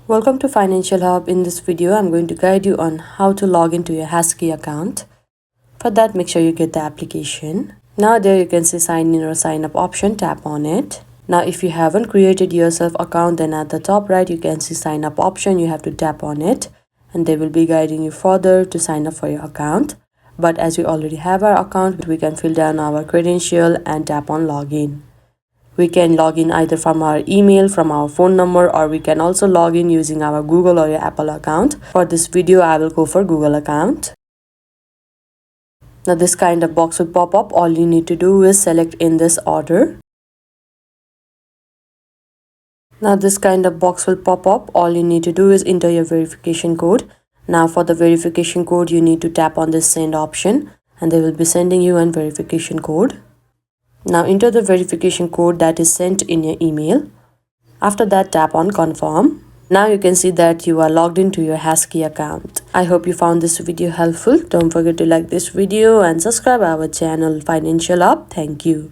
Welcome to Financial Hub. In this video, I'm going to guide you on how to log into your HashKey account. For that, make sure you get the application. Now there you can see sign in or sign up option, tap on it. Now if you haven't created yourself account, then at the top right you can see sign up option, you have to tap on it and they will be guiding you further to sign up for your account. But as we already have our account, we can fill down our credential and tap on login. We can log in either from our email, from our phone number, or we can also log in using our Google or your Apple account. For this video, I will go for Google account. Now this kind of box will pop up. All you need to do is select in this order. Now this kind of box will pop up. All you need to do is enter your verification code. Now for the verification code, you need to tap on this send option and they will be sending you a verification code. Now enter the verification code that is sent in your email. After that, tap on confirm. Now you can see that you are logged into your HashKey account. I hope you found this video helpful. Don't forget to like this video and subscribe our channel Financial Hub. Thank you.